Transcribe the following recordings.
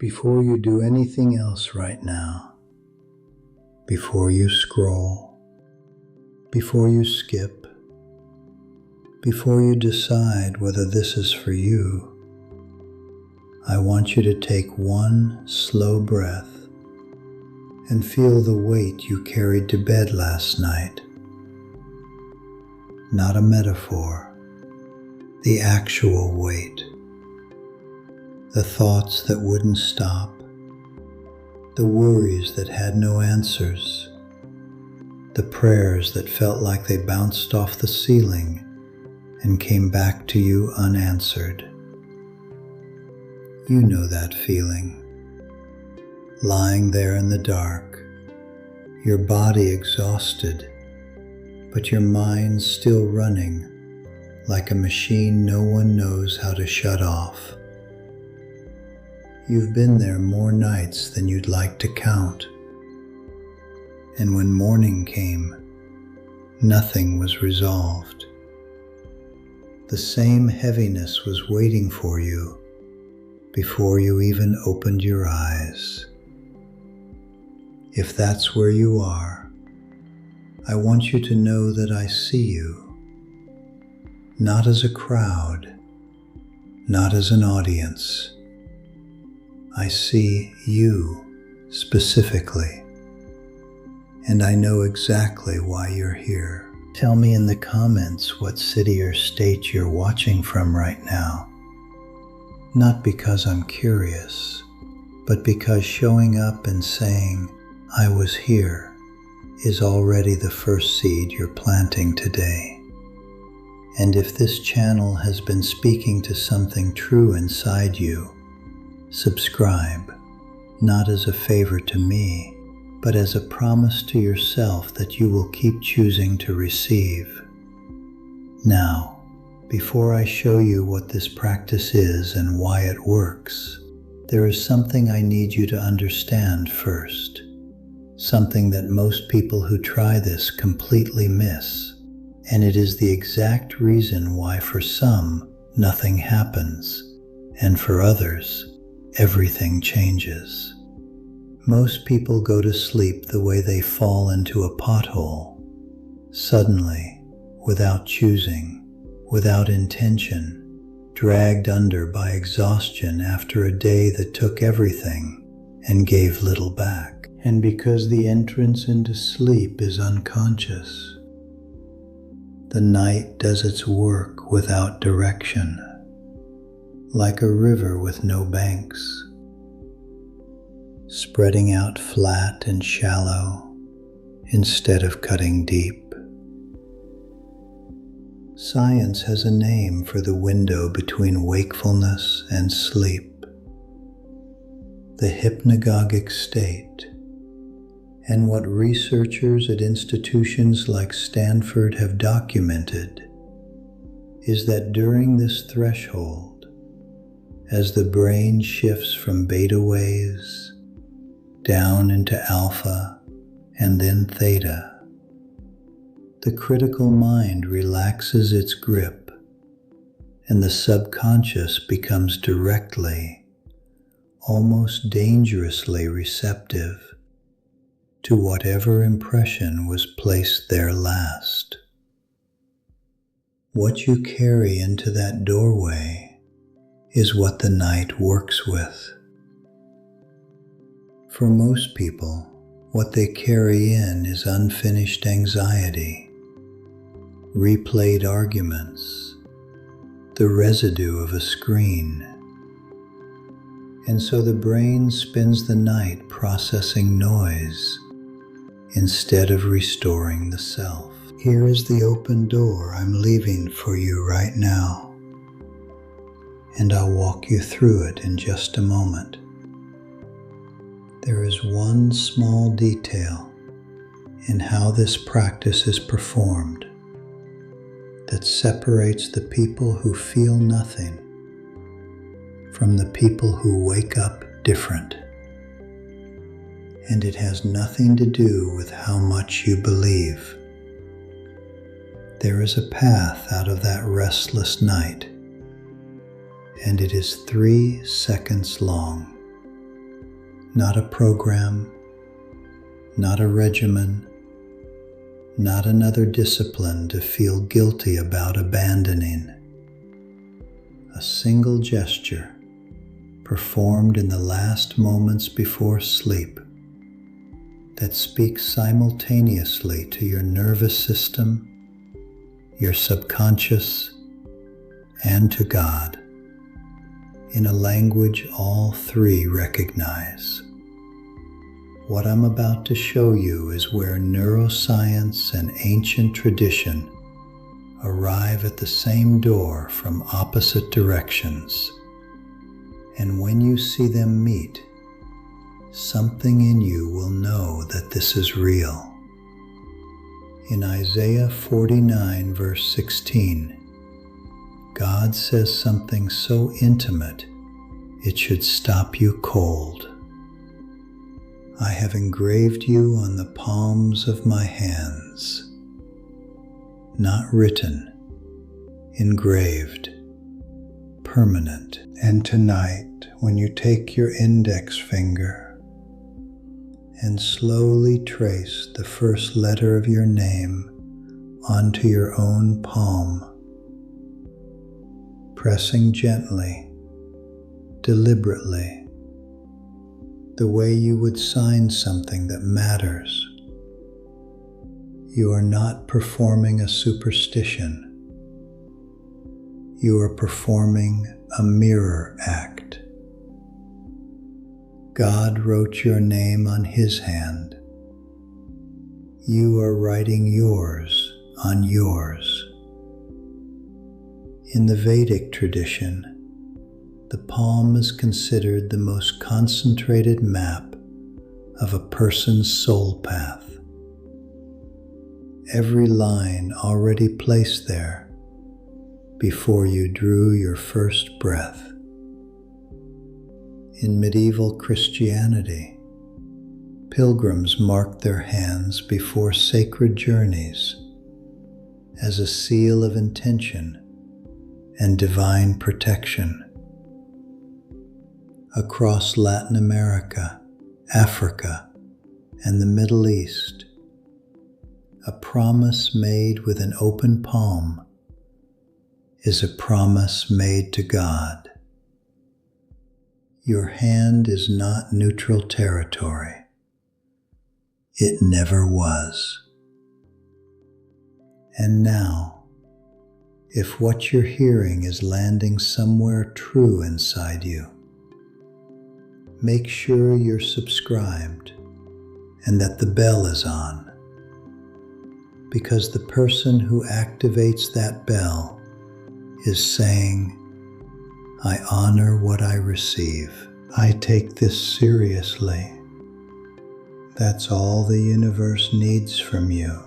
Before you do anything else right now, before you scroll, before you skip, before you decide whether this is for you, I want you to take one slow breath and feel the weight you carried to bed last night. Not a metaphor, the actual weight. The thoughts that wouldn't stop, the worries that had no answers, the prayers that felt like they bounced off the ceiling and came back to you unanswered. You know that feeling. Lying there in the dark, your body exhausted, but your mind still running like a machine no one knows how to shut off. You've been there more nights than you'd like to count. And when morning came, nothing was resolved. The same heaviness was waiting for you before you even opened your eyes. If that's where you are, I want you to know that I see you, not as a crowd, not as an audience. I see you specifically, and I know exactly why you're here. Tell me in the comments what city or state you're watching from right now. Not because I'm curious, but because showing up and saying, I was here, is already the first seed you're planting today. And if this channel has been speaking to something true inside you, subscribe, not as a favor to me, but as a promise to yourself that you will keep choosing to receive. Now, before I show you what this practice is and why it works, there is something I need you to understand first. Something that most people who try this completely miss, and it is the exact reason why for some nothing happens, and for others everything changes. Most people go to sleep the way they fall into a pothole, suddenly, without choosing, without intention, dragged under by exhaustion after a day that took everything and gave little back. And because the entrance into sleep is unconscious, the night does its work without direction, like a river with no banks, spreading out flat and shallow instead of cutting deep. Science has a name for the window between wakefulness and sleep, the hypnagogic state. And what researchers at institutions like Stanford have documented is that during this threshold, as the brain shifts from beta waves down into alpha and then theta, the critical mind relaxes its grip and the subconscious becomes directly, almost dangerously receptive to whatever impression was placed there last. What you carry into that doorway is what the night works with. For most people, what they carry in is unfinished anxiety, replayed arguments, the residue of a screen. And so the brain spends the night processing noise instead of restoring the self. Here is the open door I'm leaving for you right now, and I'll walk you through it in just a moment. There is one small detail in how this practice is performed that separates the people who feel nothing from the people who wake up different. And it has nothing to do with how much you believe. There is a path out of that restless night, and it is 3 seconds long. not a program, not a regimen, not another discipline to feel guilty about abandoning. A single gesture performed in the last moments before sleep that speaks simultaneously to your nervous system, your subconscious, and to God, in a language all three recognize. What I'm about to show you is where neuroscience and ancient tradition arrive at the same door from opposite directions. And when you see them meet, something in you will know that this is real. In Isaiah 49 verse 16, God says something so intimate it should stop you cold. I have engraved you on the palms of my hands. Not written, engraved, permanent. And tonight, when you take your index finger and slowly trace the first letter of your name onto your own palm, pressing gently, deliberately, the way you would sign something that matters. You are not performing a superstition. You are performing a mirror act. God wrote your name on His hand. You are writing yours on yours. In the Vedic tradition, the palm is considered the most concentrated map of a person's soul path. Every line already placed there before you drew your first breath. In medieval Christianity, pilgrims marked their hands before sacred journeys as a seal of intention and divine protection. Across Latin America, Africa, and the Middle East, a promise made with an open palm is a promise made to God. Your hand is not neutral territory. It never was. And now, if what you're hearing is landing somewhere true inside you, make sure you're subscribed and that the bell is on, because the person who activates that bell is saying, I honor what I receive. I take this seriously. That's all the universe needs from you.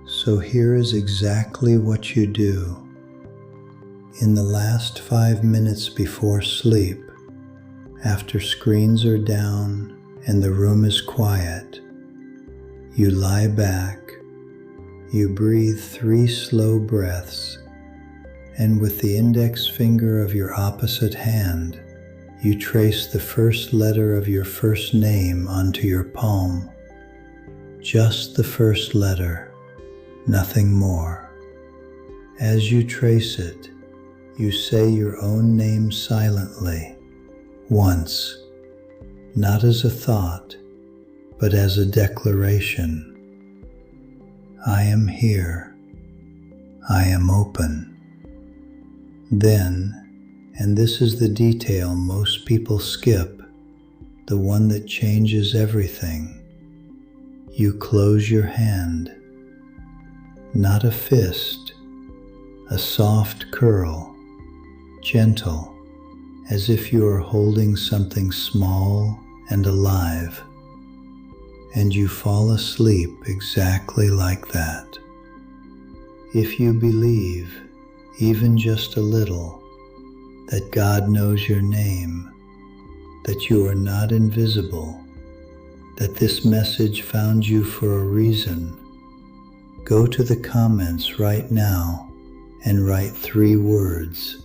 So here is exactly what you do. In the last 5 minutes before sleep, after screens are down and the room is quiet, you lie back, you breathe 3 slow breaths, and with the index finger of your opposite hand, you trace the first letter of your first name onto your palm. Just the first letter, nothing more. As you trace it, you say your own name silently, once, not as a thought, but as a declaration. I am here. I am open. Then, and this is the detail most people skip, the one that changes everything, you close your hand. Not a fist, a soft curl, gentle, as if you are holding something small and alive, and you fall asleep exactly like that. If you believe, even just a little, that God knows your name, that you are not invisible, that this message found you for a reason, go to the comments right now and write 3 words.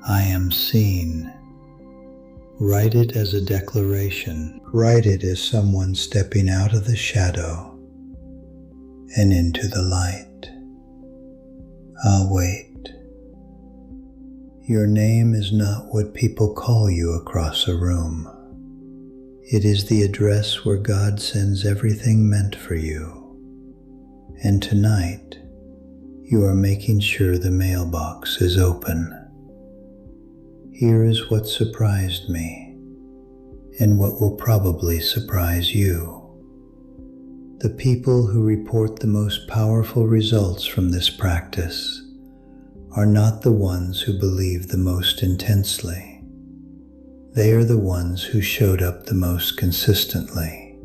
I am seen. Write it as a declaration. Write it as someone stepping out of the shadow and into the light. I'll wait. Your name is not what people call you across a room. It is the address where God sends everything meant for you. And tonight, you are making sure the mailbox is open. Here is what surprised me, and what will probably surprise you. The people who report the most powerful results from this practice are not the ones who believe the most intensely. They are the ones who showed up the most consistently.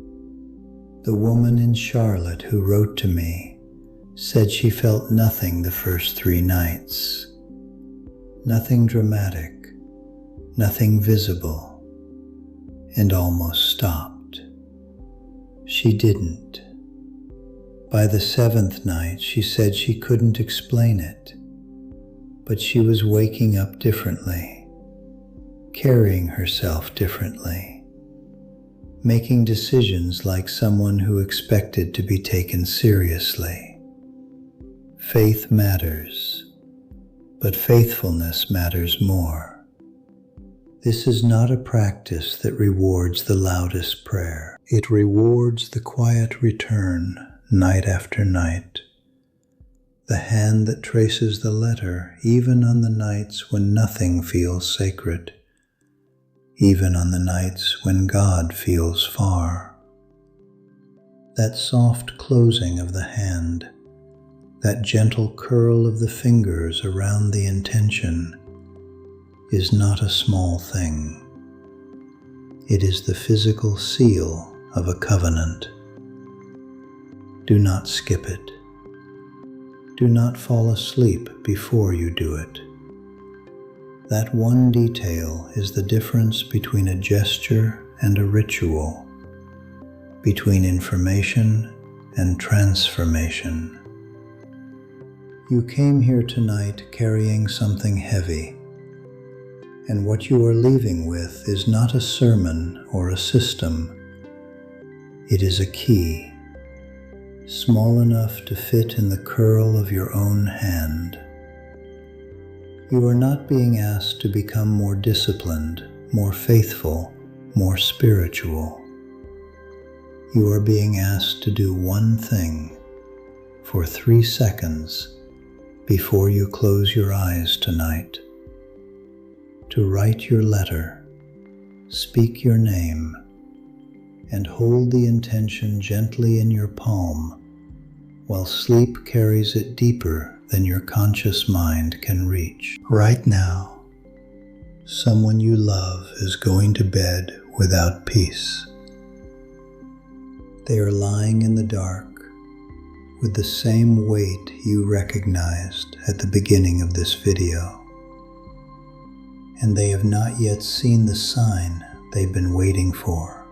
The woman in Charlotte who wrote to me said she felt nothing the first 3 nights. Nothing dramatic, nothing visible, and almost stopped. She didn't. By the 7th night, she said she couldn't explain it, but she was waking up differently, carrying herself differently, making decisions like someone who expected to be taken seriously. Faith matters, but faithfulness matters more. This is not a practice that rewards the loudest prayer. It rewards the quiet return night after night. The hand that traces the letter even on the nights when nothing feels sacred, even on the nights when God feels far. That soft closing of the hand, that gentle curl of the fingers around the intention, is not a small thing. It is the physical seal of a covenant. Do not skip it. Do not fall asleep before you do it. That one detail is the difference between a gesture and a ritual, between information and transformation. You came here tonight carrying something heavy, and what you are leaving with is not a sermon or a system. It is a key, small enough to fit in the curl of your own hand. You are not being asked to become more disciplined, more faithful, more spiritual. You are being asked to do one thing for 3 seconds before you close your eyes tonight. To write your letter, speak your name, and hold the intention gently in your palm while sleep carries it deeper than your conscious mind can reach. Right now, someone you love is going to bed without peace. They are lying in the dark with the same weight you recognized at the beginning of this video, and they have not yet seen the sign they've been waiting for.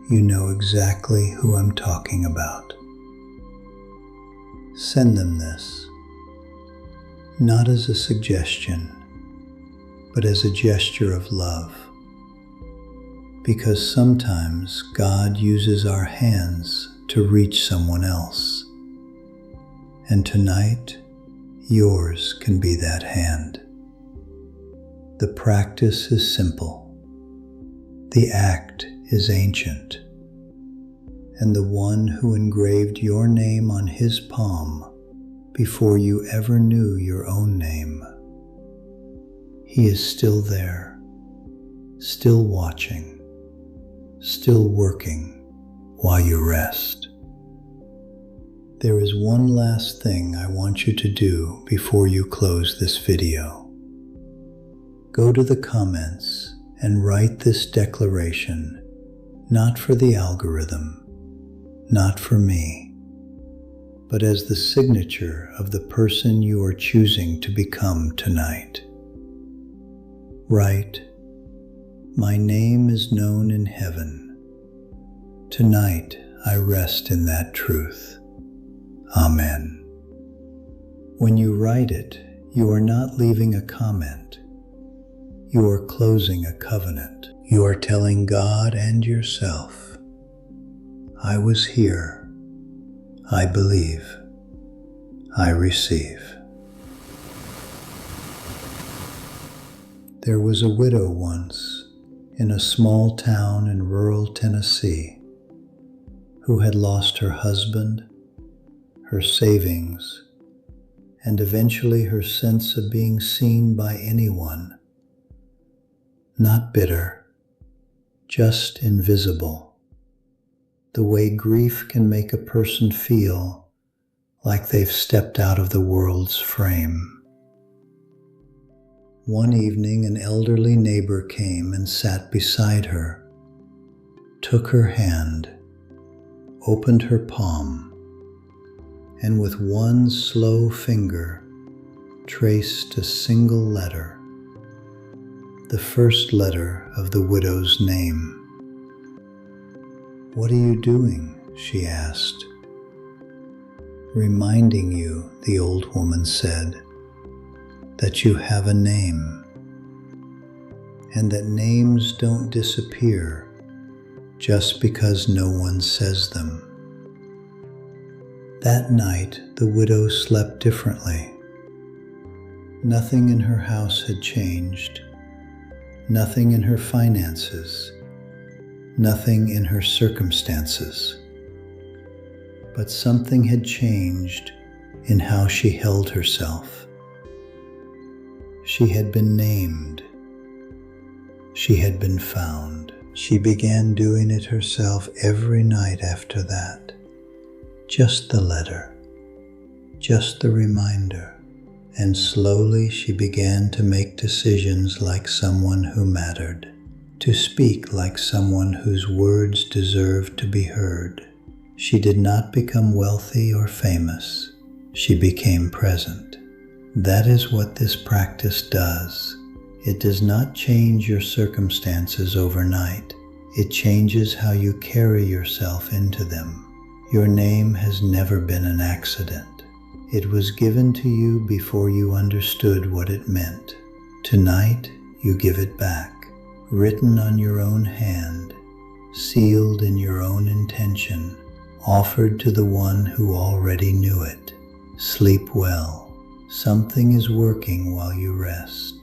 You know exactly who I'm talking about. Send them this, not as a suggestion, but as a gesture of love. Because sometimes God uses our hands to reach someone else. And tonight, yours can be that hand. The practice is simple. The act is ancient. And the one who engraved your name on his palm before you ever knew your own name, he is still there, still watching, still working while you rest. There is one last thing I want you to do before you close this video. Go to the comments and write this declaration, not for the algorithm, not for me, but as the signature of the person you are choosing to become tonight. Write, "My name is known in heaven. Tonight I rest in that truth. Amen." When you write it, you are not leaving a comment. You are closing a covenant. You are telling God and yourself, I was here. I believe. I receive. There was a widow once in a small town in rural Tennessee who had lost her husband, her savings, and eventually her sense of being seen by anyone. Not bitter, just invisible. The way grief can make a person feel like they've stepped out of the world's frame. One evening, an elderly neighbor came and sat beside her, took her hand, opened her palm, and with one slow finger traced a single letter, the first letter of the widow's name. "What are you doing?" she asked. "Reminding you," the old woman said, "that you have a name, and that names don't disappear just because no one says them." That night, the widow slept differently. Nothing in her house had changed, nothing in her finances, nothing in her circumstances. But something had changed in how she held herself. She had been named. She had been found. She began doing it herself every night after that. Just the letter, just the reminder. And slowly she began to make decisions like someone who mattered, to speak like someone whose words deserved to be heard. She did not become wealthy or famous. She became present. That is what this practice does. It does not change your circumstances overnight. It changes how you carry yourself into them. Your name has never been an accident. It was given to you before you understood what it meant. Tonight, you give it back, written on your own hand, sealed in your own intention, offered to the one who already knew it. Sleep well. Something is working while you rest.